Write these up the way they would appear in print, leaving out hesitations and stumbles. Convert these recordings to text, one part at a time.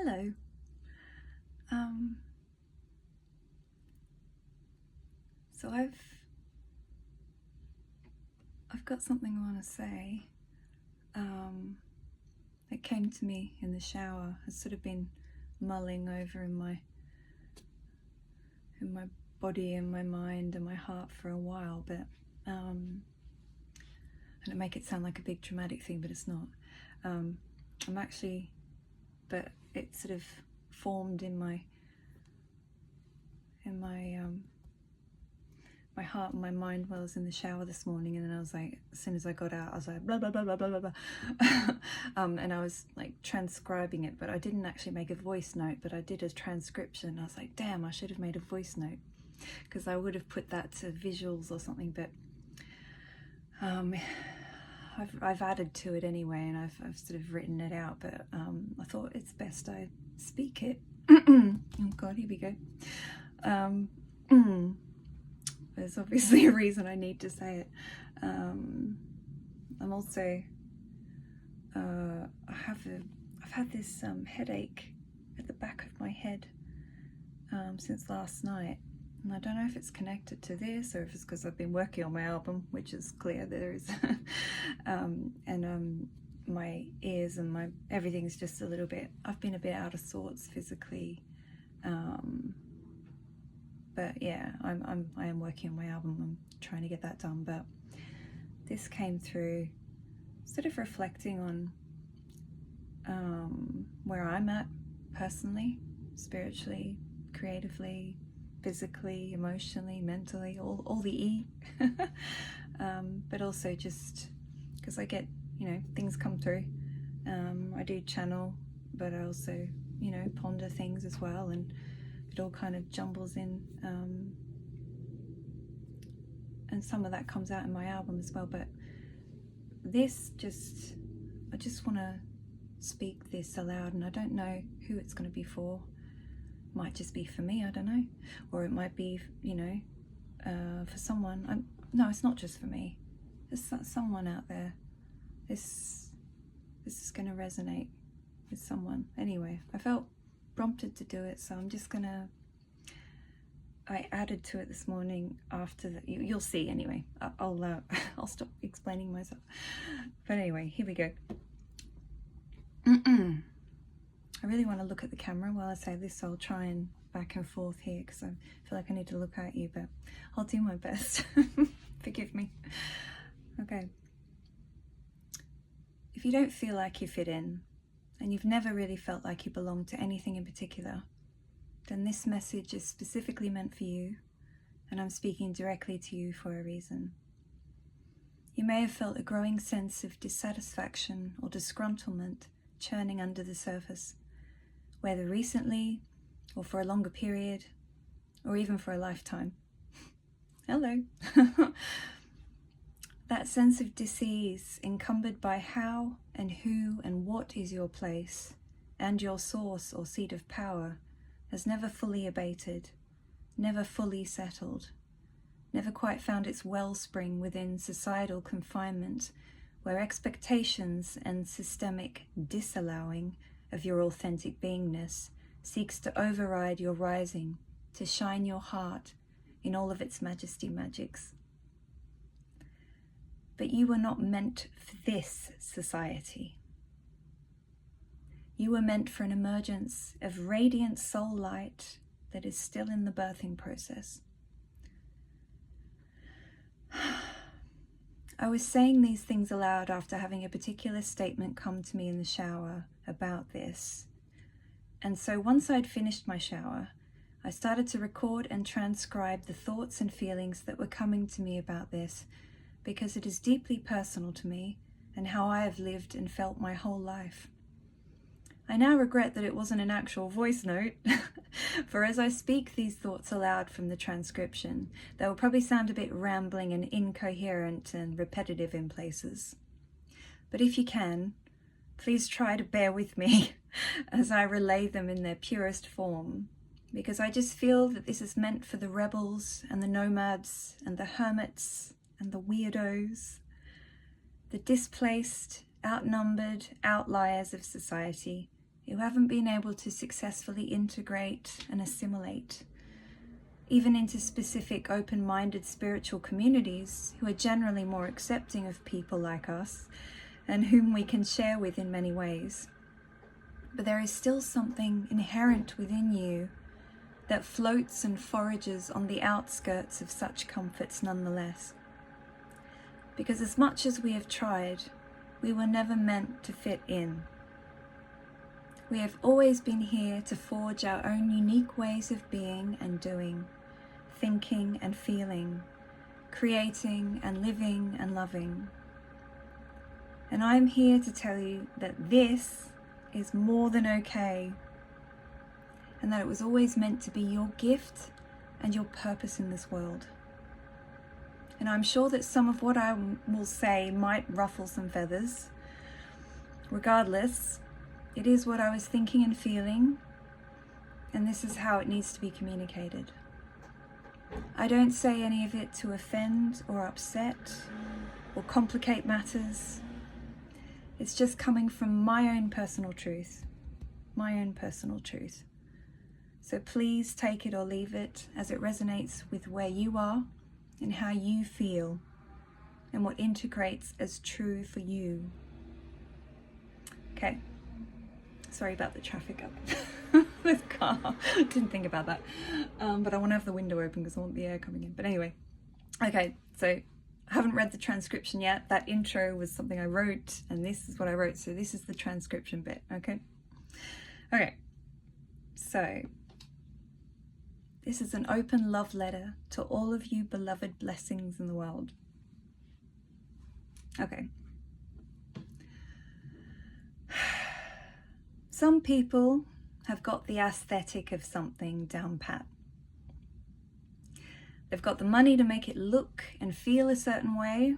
Hello. Um, so I've got something I want to say. It came to me in the shower. I've sort of been mulling over in my body and my mind and my heart for a while, but I don't make it sound like a big dramatic thing, but it's not. But it sort of formed in my my heart and my mind while I was in the shower this morning, and then I was like, as soon as I got out, I was like blah blah blah blah blah blah blah. And I was like transcribing it, but I didn't actually make a voice note, but I did a transcription. I was like, damn, I should have made a voice note, because I would have put that to visuals or something, but I've added to it anyway, and I've sort of written it out, but I thought it's best I speak it. Oh god, here we go. There's obviously a reason I need to say it. I'm also I've had this headache at the back of my head since last night, and I don't know if it's connected to this or if it's because I've been working on my album, which is clear there is. And my ears and my everything's just a little bit, I've been a bit out of sorts physically. But yeah, I am working on my album. I'm trying to get that done. But this came through sort of reflecting on where I'm at personally, spiritually, creatively, physically, emotionally, mentally, all the E. But also just because I get, things come through. I do channel, but I also, ponder things as well, and it all kind of jumbles in, and some of that comes out in my album as well. But I just want to speak this aloud, and I don't know who it's going to be for. It might just be for me, I don't know, or it might be, for someone. No, it's not just for me. There's someone out there. This is going to resonate with someone. Anyway, I felt prompted to do it, so I'm just gonna. I added to it this morning after that. You'll see anyway. I'll stop explaining myself. But anyway, here we go. I really want to look at the camera while I say this, so I'll try and back and forth here because I feel like I need to look at you, but I'll do my best. Forgive me. Okay. If you don't feel like you fit in, and you've never really felt like you belong to anything in particular, then this message is specifically meant for you, and I'm speaking directly to you for a reason. You may have felt a growing sense of dissatisfaction or disgruntlement churning under the surface, whether recently or for a longer period, or even for a lifetime. Hello. That sense of dis-ease encumbered by how and who and what is your place and your source or seat of power has never fully abated, never fully settled, never quite found its wellspring within societal confinement, where expectations and systemic disallowing of your authentic beingness seeks to override your rising, to shine your heart in all of its majesty magics. But you were not meant for this society. You were meant for an emergence of radiant soul light that is still in the birthing process. I was saying these things aloud after having a particular statement come to me in the shower about this. And so once I'd finished my shower, I started to record and transcribe the thoughts and feelings that were coming to me about this, because it is deeply personal to me and how I have lived and felt my whole life. I now regret that it wasn't an actual voice note, for as I speak these thoughts aloud from the transcription, they will probably sound a bit rambling and incoherent and repetitive in places. But if you can, please try to bear with me as I relay them in their purest form, because I just feel that this is meant for the rebels and the nomads and the hermits and the weirdos, the displaced, outnumbered outliers of society who haven't been able to successfully integrate and assimilate, even into specific open-minded spiritual communities who are generally more accepting of people like us and whom we can share with in many ways. But there is still something inherent within you that floats and forages on the outskirts of such comforts nonetheless. Because as much as we have tried, we were never meant to fit in. We have always been here to forge our own unique ways of being and doing, thinking and feeling, creating and living and loving. And I'm here to tell you that this is more than okay, and that it was always meant to be your gift and your purpose in this world. And I'm sure that some of what I will say might ruffle some feathers. Regardless, it is what I was thinking and feeling, and this is how it needs to be communicated. I don't say any of it to offend or upset or complicate matters. It's just coming from my own personal truth. So please take it or leave it as it resonates with where you are and how you feel and what integrates as true for you. Okay, sorry about the traffic up with car. Didn't think about that, but I want to have the window open because I want the air coming in. But anyway, okay, so I haven't read the transcription yet. That intro was something I wrote, and this is what I wrote, so this is the transcription bit, okay? Okay, so this is an open love letter to all of you beloved blessings in the world. Okay. Some people have got the aesthetic of something down pat. They've got the money to make it look and feel a certain way.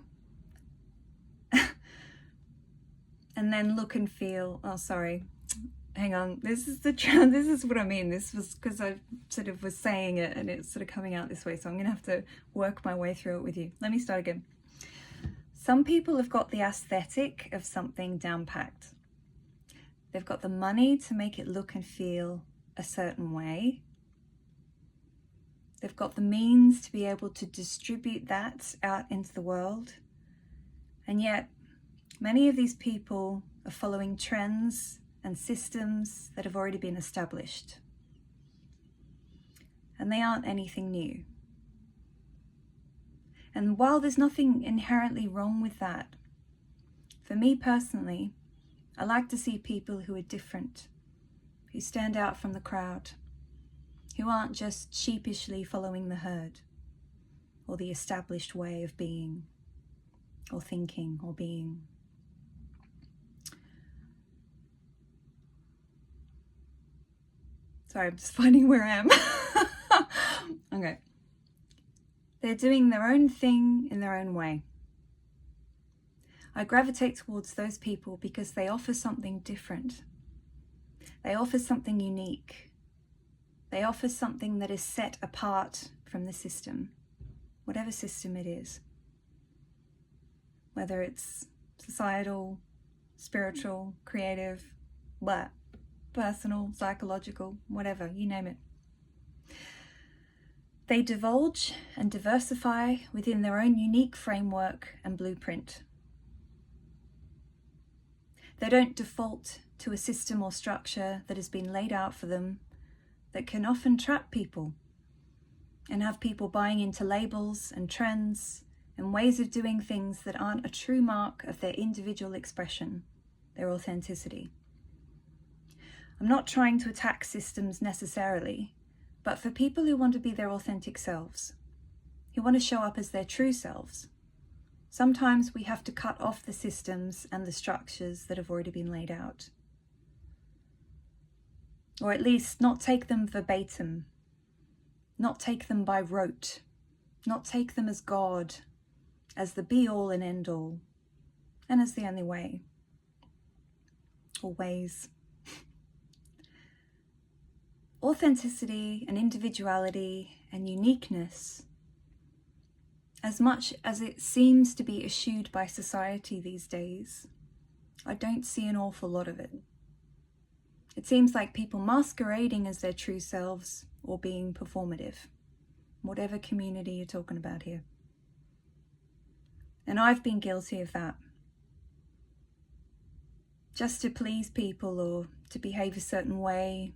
And then look and feel, oh sorry, hang on, this is what I mean. This was because I sort of was saying it and it's sort of coming out this way, so I'm gonna have to work my way through it with you. Let me start again. Some people have got the aesthetic of something down packed. They've got the money to make it look and feel a certain way. They've got the means to be able to distribute that out into the world. And yet, many of these people are following trends and systems that have already been established. And they aren't anything new. And while there's nothing inherently wrong with that, for me personally, I like to see people who are different, who stand out from the crowd, who aren't just sheepishly following the herd or the established way of being or thinking or being. Sorry, I'm just finding where I am. Okay. They're doing their own thing in their own way. I gravitate towards those people because they offer something different. They offer something unique. They offer something that is set apart from the system, whatever system it is. Whether it's societal, spiritual, creative, personal, psychological, whatever, you name it. They divulge and diversify within their own unique framework and blueprint. They don't default to a system or structure that has been laid out for them that can often trap people and have people buying into labels and trends and ways of doing things that aren't a true mark of their individual expression, their authenticity. I'm not trying to attack systems necessarily, but for people who want to be their authentic selves, who want to show up as their true selves, sometimes we have to cut off the systems and the structures that have already been laid out. Or at least not take them verbatim, not take them by rote, not take them as God, as the be-all and end-all, and as the only way, or ways. Authenticity and individuality and uniqueness, as much as it seems to be eschewed by society these days, I don't see an awful lot of it. It seems like people masquerading as their true selves or being performative, whatever community you're talking about here. And I've been guilty of that. Just to please people or to behave a certain way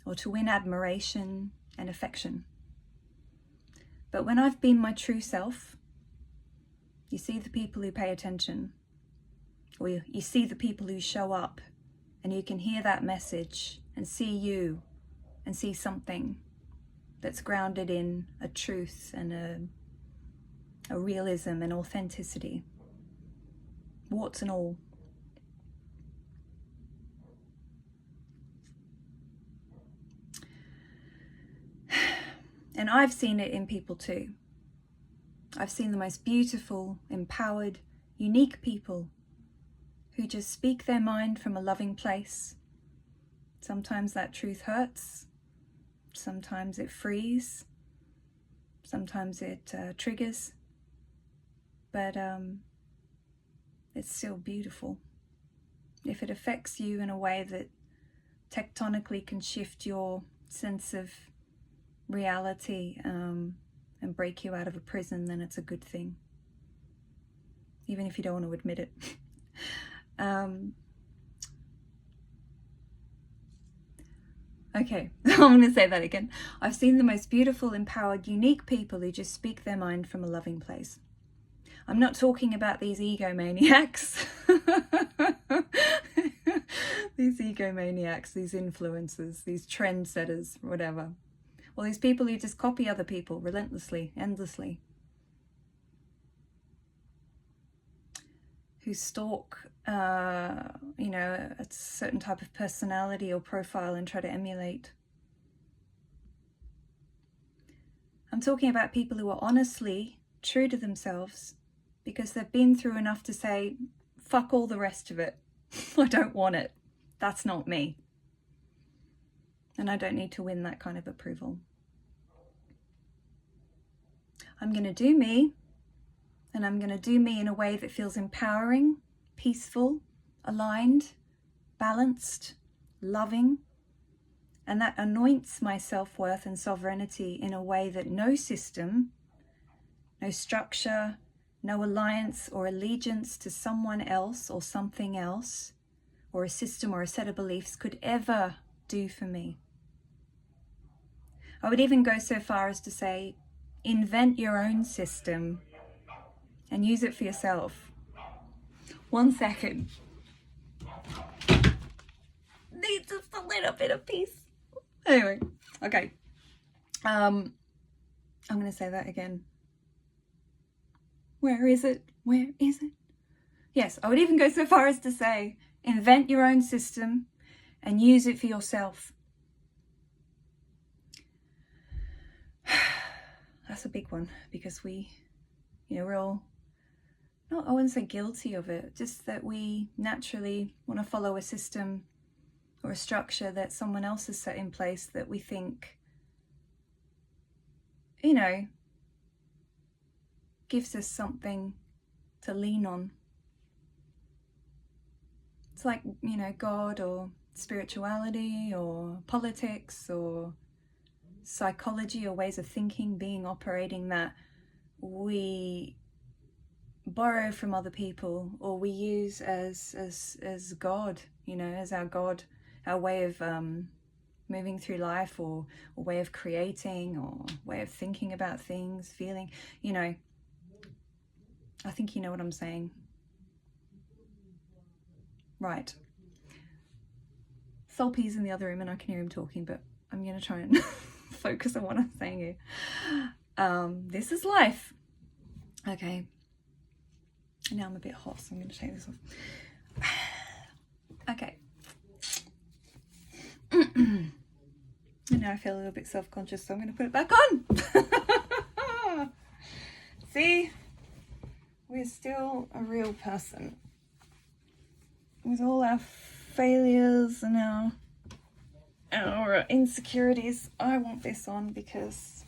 or to win admiration and affection. But when I've been my true self, you see the people who pay attention, or you see the people who show up, and you can hear that message and see you and see something that's grounded in a truth and a realism and authenticity, warts and all. And I've seen it in people too. I've seen the most beautiful, empowered, unique people who just speak their mind from a loving place. Sometimes that truth hurts. Sometimes it frees. Sometimes it triggers. But it's still beautiful. If it affects you in a way that tectonically can shift your sense of reality and break you out of a prison, then it's a good thing, even if you don't want to admit it. Okay, I'm going to say that again. I've seen the most beautiful, empowered, unique people who just speak their mind from a loving place. I'm not talking about these egomaniacs. These egomaniacs, these influencers, these trendsetters, whatever. Well, these people who just copy other people relentlessly, endlessly. Who stalk, a certain type of personality or profile and try to emulate. I'm talking about people who are honestly true to themselves because they've been through enough to say, fuck all the rest of it. I don't want it. That's not me. And I don't need to win that kind of approval. I'm going to do me, and I'm going to do me in a way that feels empowering, peaceful, aligned, balanced, loving, and that anoints my self-worth and sovereignty in a way that no system, no structure, no alliance or allegiance to someone else or something else, or a system or a set of beliefs could ever do for me. I would even go so far as to say, invent your own system and use it for yourself. 1 second. Need just a little bit of peace. Anyway, okay. I'm going to say that again. Where is it? Where is it? Yes, I would even go so far as to say, invent your own system and use it for yourself. That's a big one because we're all, I wouldn't say guilty of it, just that we naturally want to follow a system or a structure that someone else has set in place that we think, gives us something to lean on. It's like, God or spirituality or politics or psychology or ways of thinking, being, operating that we borrow from other people or we use as God, as our God, our way of moving through life or way of creating or way of thinking about things, feeling, I think you know what I'm saying. Right. Soulpy's in the other room and I can hear him talking, but I'm going to try and focus on what I'm saying here. This is life. Okay. Now I'm a bit hot, so I'm going to take this off. Okay. And now I feel a little bit self-conscious, so I'm going to put it back on. See? We're still a real person. With all our failures and our insecurities. I want this on because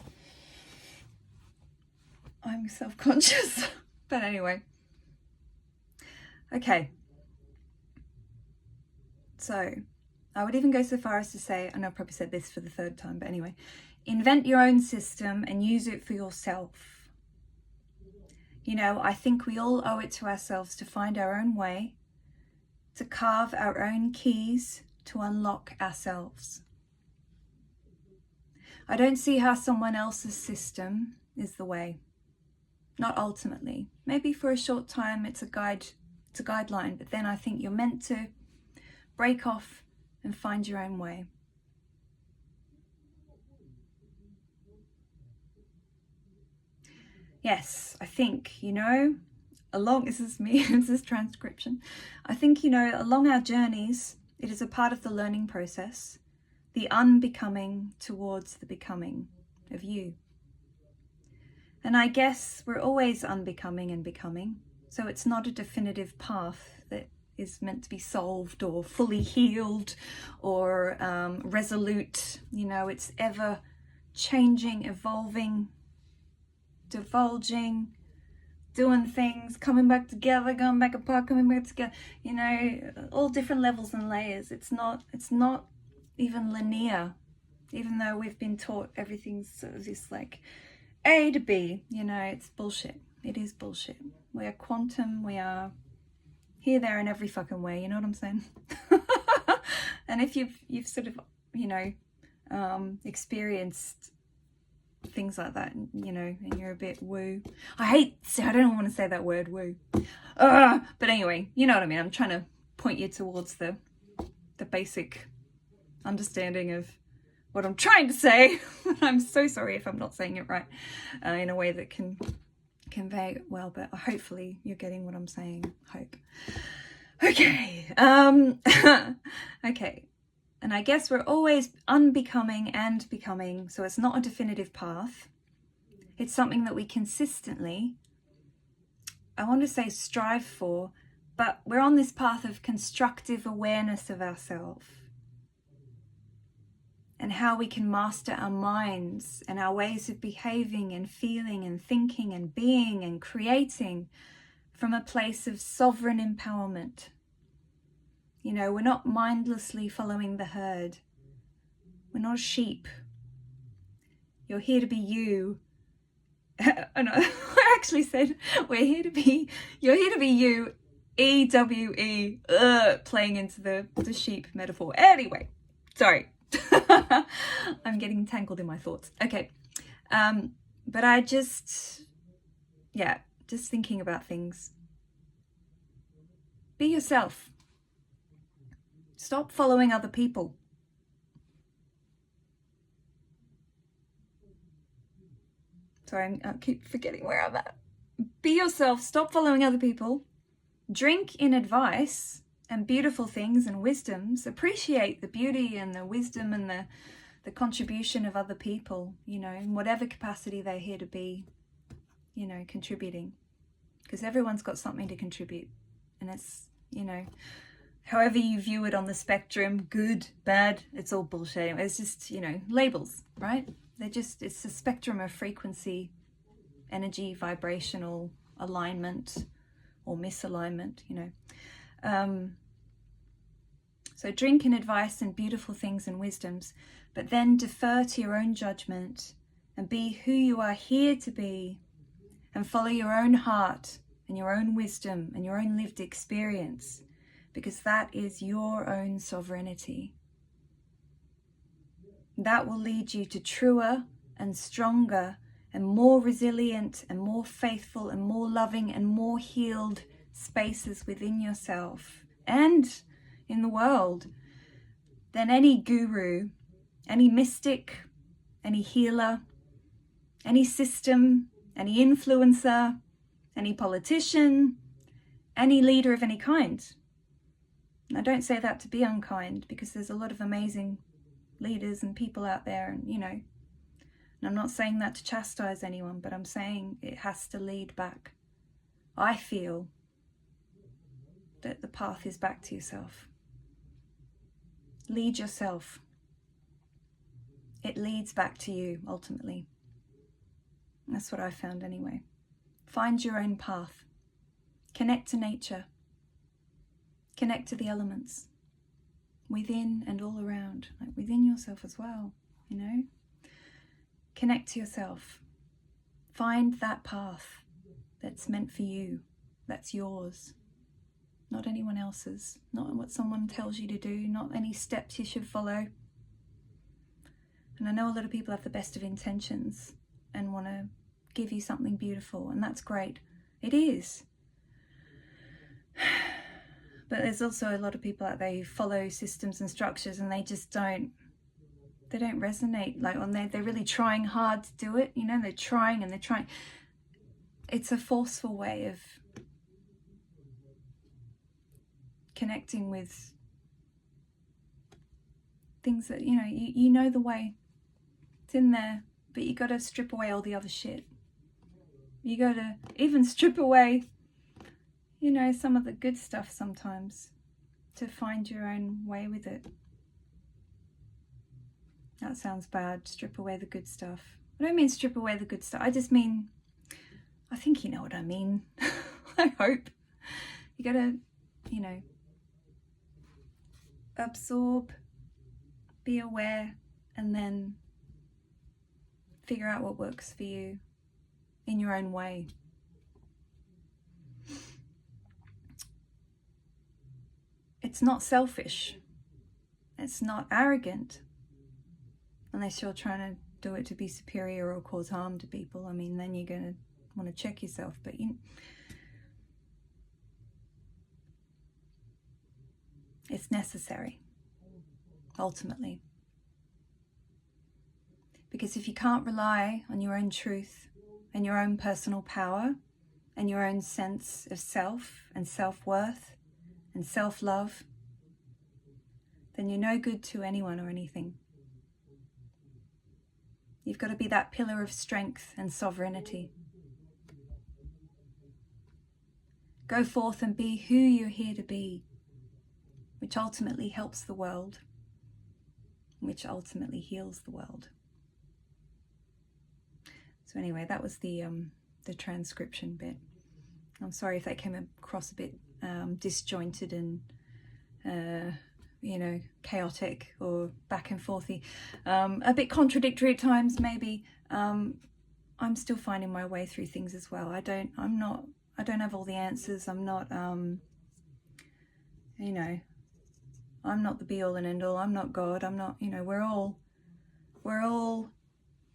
I'm self-conscious. But anyway. Okay. So, I would even go so far as to say, and I've probably said this for the third time, but anyway, invent your own system and use it for yourself. You know, I think we all owe it to ourselves to find our own way, to carve our own keys, to unlock ourselves. I don't see how someone else's system is the way. Not ultimately. Maybe for a short time it's a guideline, but then I think you're meant to break off and find your own way. Yes, I think, you know, this is me, this is transcription. I think, you know, along our journeys, it is a part of the learning process, the unbecoming towards the becoming of you. And I guess we're always unbecoming and becoming, so it's not a definitive path that is meant to be solved or fully healed or resolute. You know, it's ever changing, evolving, divulging, doing things, coming back together, going back apart, coming back together, you know, all different levels and layers. It's not even linear, even though we've been taught everything's sort of this like A to B, you know, it's bullshit. It is bullshit. We are quantum, we are here, there, and every fucking way, you know what I'm saying? And if you've sort of, you know, experienced things like that, you know, and you're a bit woo. I don't want to say that word, woo. But anyway, you know what I mean. I'm trying to point you towards the basic understanding of what I'm trying to say. I'm so sorry if I'm not saying it right in a way that can convey it well, but hopefully you're getting what I'm saying. Hope. Okay. Okay. And I guess we're always unbecoming and becoming, so it's not a definitive path. It's something that we consistently, I want to say strive for, but we're on this path of constructive awareness of ourselves and how we can master our minds and our ways of behaving and feeling and thinking and being and creating from a place of sovereign empowerment. You know, we're not mindlessly following the herd. We're not a sheep. You're here to be you. I actually said, you're here to be you, EWE, playing into the sheep metaphor. Anyway, sorry. I'm getting tangled in my thoughts. Okay. But I just thinking about things. Be yourself. Stop following other people. Sorry, I keep forgetting where I'm at. Be yourself. Stop following other people. Drink in advice and beautiful things and wisdoms. Appreciate the beauty and the wisdom and the contribution of other people, you know, in whatever capacity they're here to be, you know, contributing. Because everyone's got something to contribute. And it's, you know, however you view it on the spectrum, good, bad, it's all bullshit. It's just, you know, labels, right? It's a spectrum of frequency, energy, vibrational alignment or misalignment, you know. So drink in advice and beautiful things and wisdoms, but then defer to your own judgment and be who you are here to be and follow your own heart and your own wisdom and your own lived experience, because that is your own sovereignty. That will lead you to truer and stronger and more resilient and more faithful and more loving and more healed spaces within yourself and in the world than any guru, any mystic, any healer, any system, any influencer, any politician, any leader of any kind. And I don't say that to be unkind, because there's a lot of amazing leaders and people out there, and you know, and I'm not saying that to chastise anyone, but I'm saying it has to lead back. I feel that the path is back to yourself. Lead yourself. It leads back to you ultimately. That's what I found anyway. Find your own path. Connect to nature. Connect to the elements. within and all around, like within yourself as well, you know. Connect to yourself. Find that path that's meant for you, that's yours, not anyone else's, not what someone tells you to do, not any steps you should follow. And I know a lot of people have the best of intentions and want to give you something beautiful, and that's great. It is. But there's also a lot of people out there who follow systems and structures and they just don't resonate. Like, they're really trying hard to do it, you know, they're trying. It's a forceful way of connecting with things that, you know, you know the way. It's in there, but you got to strip away all the other shit. You got to even strip away, you know, some of the good stuff sometimes to find your own way with it. That sounds bad, strip away the good stuff. I don't mean strip away the good stuff. I just mean, I think you know what I mean. I hope. You gotta, you know, absorb, be aware, and then figure out what works for you in your own way. It's not selfish. It's not arrogant. Unless you're trying to do it to be superior or cause harm to people. I mean, then you're going to want to check yourself. But it's necessary, ultimately. Because if you can't rely on your own truth and your own personal power and your own sense of self and self-worth and self-love, then you're no good to anyone or anything. You've got to be that pillar of strength and sovereignty. Go forth and be who you're here to be, which ultimately helps the world, which ultimately heals the world. So anyway, that was the transcription bit. I'm sorry if that came across a bit disjointed and chaotic or back and forthy, a bit contradictory at times maybe. I'm still finding my way through things as well. I don't have all the answers. I'm not I'm not the be all and end all. I'm not God. I'm not, we're all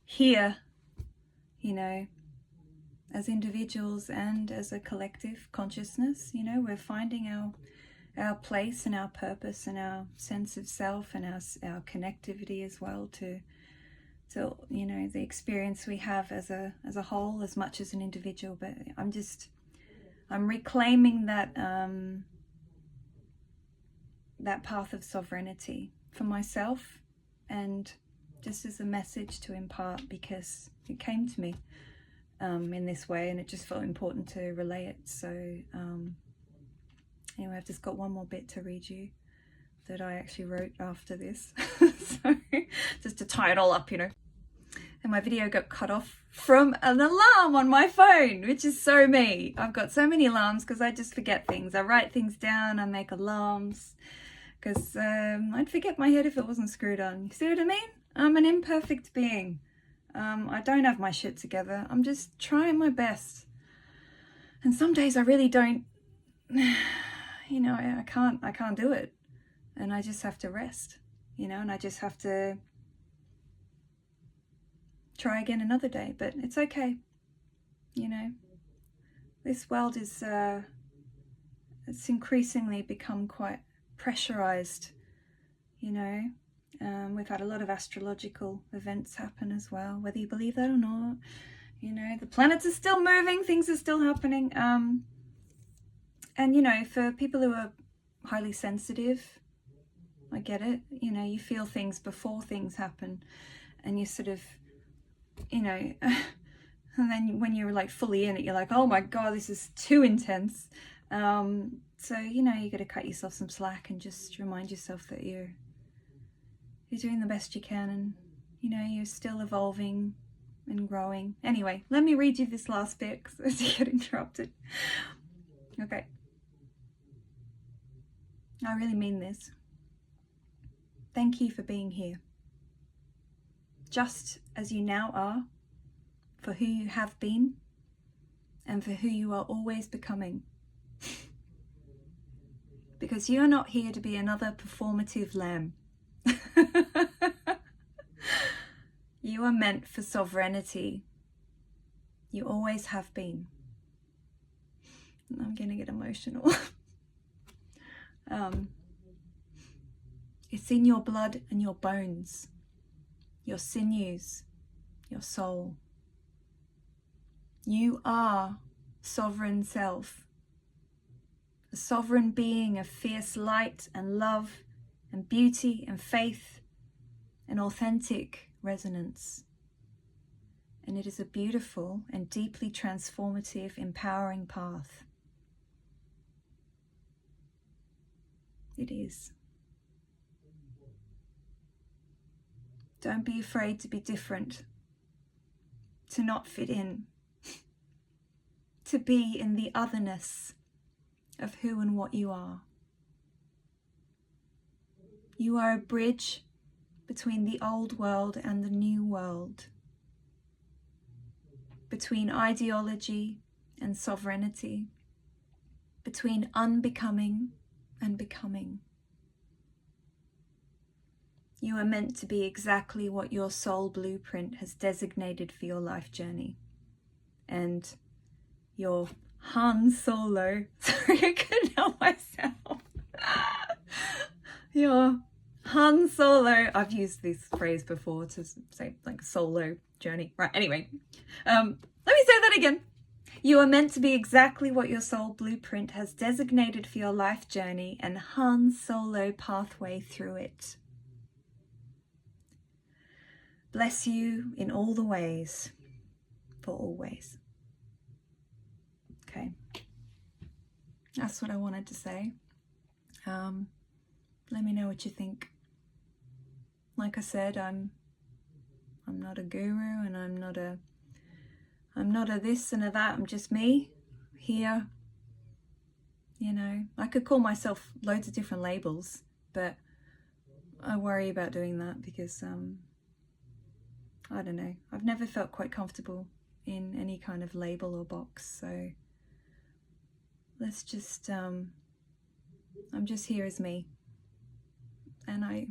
here, as individuals and as a collective consciousness. We're finding our place and our purpose and our sense of self and our connectivity as well to the experience we have as a whole, as much as an individual. But I'm reclaiming that path of sovereignty for myself, and just as a message to impart, because it came to me in this way and it just felt important to relay it. So anyway, I've just got one more bit to read you that I actually wrote after this. So just to tie it all up, And my video got cut off from an alarm on my phone, which is so me. I've got so many alarms because I just forget things. I write things down, I make alarms, because I'd forget my head if it wasn't screwed on. You see what I mean? I'm an imperfect being. I don't have my shit together. I'm just trying my best. And some days I really don't, I can't do it. And I just have to rest, and I just have to try again another day. But it's okay. This world is, it's increasingly become quite pressurized, we've had a lot of astrological events happen as well, whether you believe that or not. The planets are still moving, things are still happening. And for people who are highly sensitive, I get it. You feel things before things happen, and you sort of, and then when you're like fully in it, you're like, oh my God, this is too intense. So, you got to cut yourself some slack and just remind yourself that you're doing the best you can, and, you're still evolving and growing. Anyway, let me read you this last bit because I get interrupted. Okay. I really mean this. Thank you for being here, just as you now are, for who you have been, and for who you are always becoming. Because you are not here to be another performative lamb. You are meant for sovereignty. You always have been. I'm gonna get emotional. It's in your blood and your bones, your sinews, your soul. You are sovereign self, a sovereign being of fierce light and love and beauty and faith and authentic resonance. And it is a beautiful and deeply transformative, empowering path. It is. Don't be afraid to be different, to not fit in, to be in the otherness of who and what you are. You are a bridge between the old world and the new world, between ideology and sovereignty, between unbecoming and becoming. You are meant to be exactly what your soul blueprint has designated for your life journey. And your Han Solo, sorry, I couldn't help myself. Your Han Solo, I've used this phrase before to say like solo journey. Right, anyway, let me say that again. You are meant to be exactly what your soul blueprint has designated for your life journey and Han Solo pathway through it. Bless you in all the ways, for always. Okay, that's what I wanted to say. Let me know what you think. Like I said, I'm not a guru, and I'm not a this and a that. I'm just me here. You know, I could call myself loads of different labels, but I worry about doing that because I don't know. I've never felt quite comfortable in any kind of label or box. So let's just I'm just here as me, and I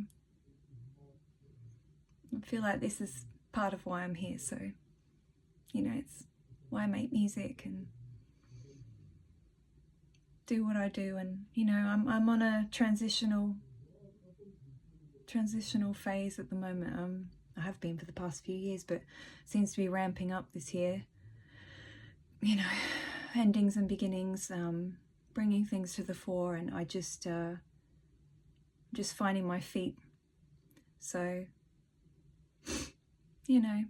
feel like this is part of why I'm here. So, you know, it's why I make music and do what I do. And you know, I'm on a transitional phase at the moment. I have been for the past few years, but seems to be ramping up this year. You know, endings and beginnings, bringing things to the fore, and I just finding my feet. So, you know,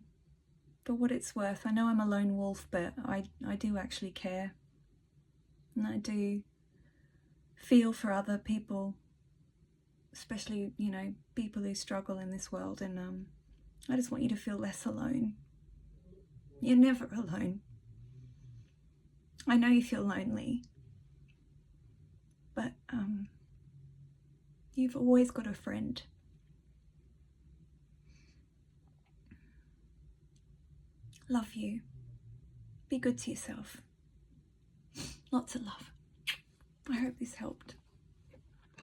for what it's worth, I know I'm a lone wolf, but I do actually care, and I do feel for other people, especially, you know, people who struggle in this world, and I just want you to feel less alone. You're never alone. I know you feel lonely, but you've always got a friend. Love you. Be good to yourself. Lots of love. I hope this helped.